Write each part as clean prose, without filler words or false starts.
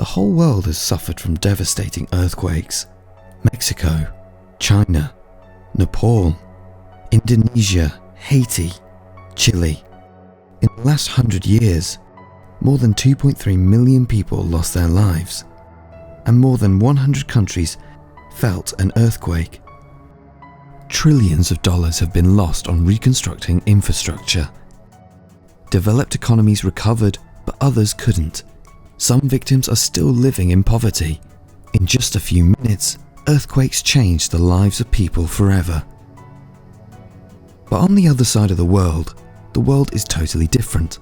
whole world has suffered from devastating earthquakes. Mexico, China, Nepal, Indonesia, Haiti, Chile. In the last 100 years, more than 2.3 million people lost their lives, and more than 100 countries felt an earthquake. Trillions of dollars have been lost on reconstructing infrastructure. Developed economies recovered, but others couldn't. Some victims are still living in poverty. In just a few minutes, earthquakes change the lives of people forever. But on the other side of the world is totally different.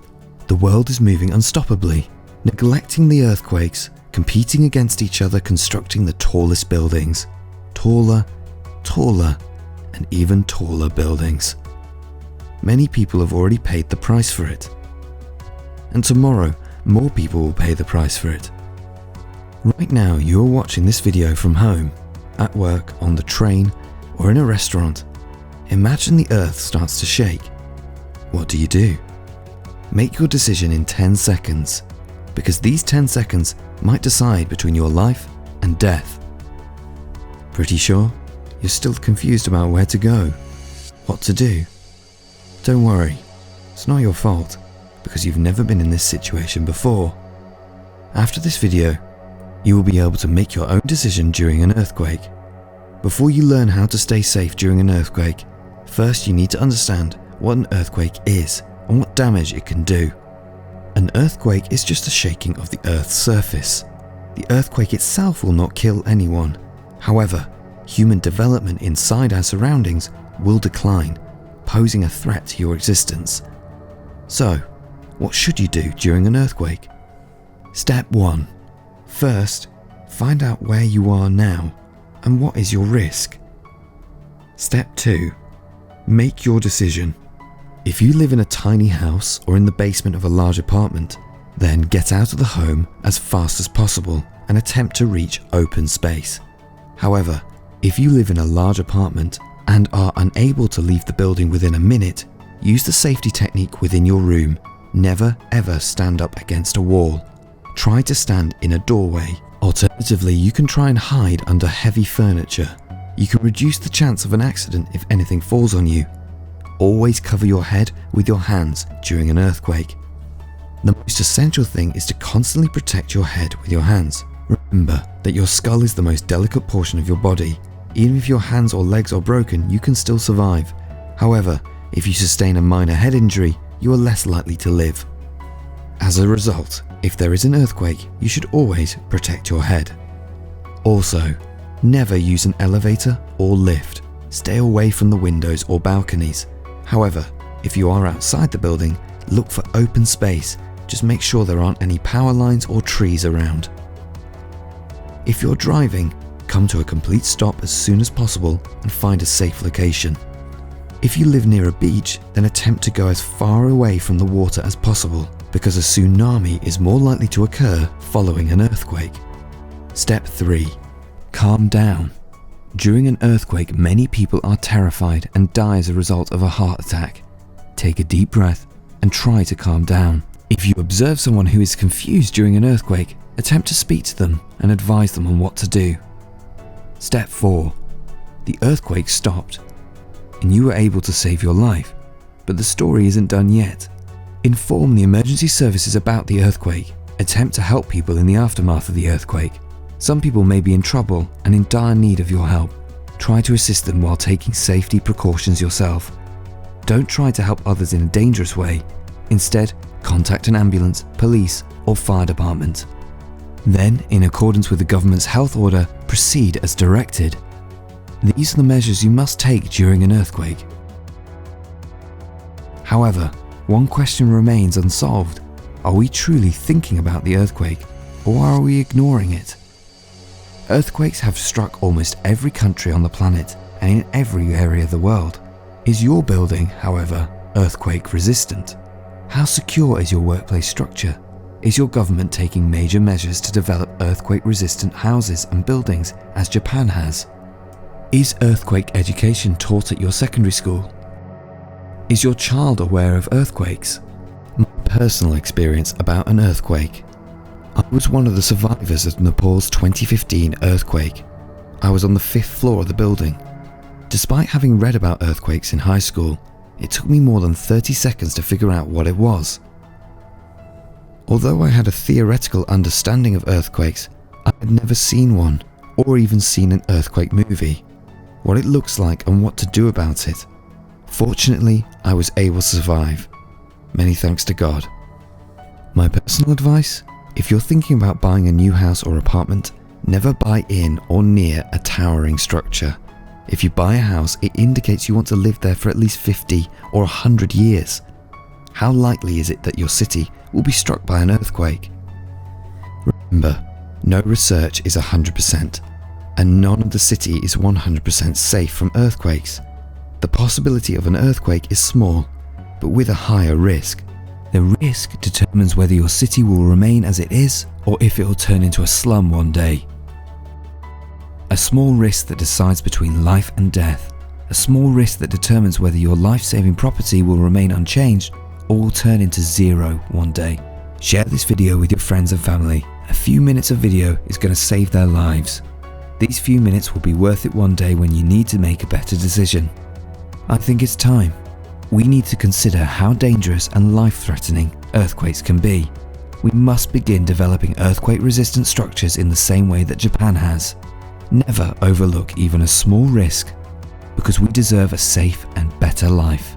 The world is moving unstoppably, neglecting the earthquakes, competing against each other, constructing the tallest buildings. Taller, and even taller buildings. Many people have already paid the price for it. And tomorrow, more people will pay the price for it. Right now, you are watching this video from home, at work, on the train, or in a restaurant. Imagine the earth starts to shake. What do? Make your decision in 10 seconds, because these 10 seconds might decide between your life and death. Pretty sure? You're still confused about where to go, what to do? Don't worry, it's not your fault, because you've never been in this situation before. After this video, you will be able to make your own decision during an earthquake. Before you learn how to stay safe during an earthquake, first you need to understand what an earthquake is and what damage it can do. An earthquake is just a shaking of the Earth's surface. The earthquake itself will not kill anyone. However, human development inside our surroundings will decline, posing a threat to your existence. So, what should you do during an earthquake? Step 1. First, find out where you are now and what is your risk. Step 2. Make your decision. If you live in a tiny house or in the basement of a large apartment, then get out of the home as fast as possible and attempt to reach open space. However, if you live in a large apartment and are unable to leave the building within a minute, use the safety technique within your room. Never ever stand up against a wall. Try to stand in a doorway. Alternatively, you can try and hide under heavy furniture. You can reduce the chance of an accident if anything falls on you. Always cover your head with your hands during an earthquake. The most essential thing is to constantly protect your head with your hands. Remember that your skull is the most delicate portion of your body. Even if your hands or legs are broken, you can still survive. However, if you sustain a minor head injury, you are less likely to live. As a result, if there is an earthquake, you should always protect your head. Also, never use an elevator or lift. Stay away from the windows or balconies. However, if you are outside the building, look for open space. Just make sure there aren't any power lines or trees around. If you're driving, come to a complete stop as soon as possible and find a safe location. If you live near a beach, then attempt to go as far away from the water as possible, because a tsunami is more likely to occur following an earthquake. Step 3. Calm down. During an earthquake, many people are terrified and die as a result of a heart attack. Take a deep breath and try to calm down. If you observe someone who is confused during an earthquake, attempt to speak to them and advise them on what to do. Step 4. The earthquake stopped, and you were able to save your life, but the story isn't done yet. Inform the emergency services about the earthquake. Attempt to help people in the aftermath of the earthquake. Some people may be in trouble and in dire need of your help. Try to assist them while taking safety precautions yourself. Don't try to help others in a dangerous way. Instead, contact an ambulance, police, or fire department. Then, in accordance with the government's health order, proceed as directed. These are the measures you must take during an earthquake. However, one question remains unsolved. Are we truly thinking about the earthquake, or are we ignoring it? Earthquakes have struck almost every country on the planet and in every area of the world. Is your building, however, earthquake resistant? How secure is your workplace structure? Is your government taking major measures to develop earthquake-resistant houses and buildings as Japan has? Is earthquake education taught at your secondary school? Is your child aware of earthquakes? My personal experience about an earthquake. I was one of the survivors of Nepal's 2015 earthquake. I was on the 5th floor of the building. Despite having read about earthquakes in high school, it took me more than 30 seconds to figure out what it was. Although I had a theoretical understanding of earthquakes, I had never seen one, or even seen an earthquake movie, what it looks like and what to do about it. Fortunately, I was able to survive. Many thanks to God. My personal advice? If you're thinking about buying a new house or apartment, never buy in or near a towering structure. If you buy a house, it indicates you want to live there for at least 50 or 100 years. How likely is it that your city will be struck by an earthquake? Remember, no research is 100%, and none of the city is 100% safe from earthquakes. The possibility of an earthquake is small, but with a higher risk. The risk determines whether your city will remain as it is or if it will turn into a slum one day. A small risk that decides between life and death. A small risk that determines whether your life-saving property will remain unchanged or will turn into zero one day. Share this video with your friends and family. A few minutes of video is going to save their lives. These few minutes will be worth it one day when you need to make a better decision. I think it's time. We need to consider how dangerous and life-threatening earthquakes can be. We must begin developing earthquake-resistant structures in the same way that Japan has. Never overlook even a small risk, because we deserve a safe and better life.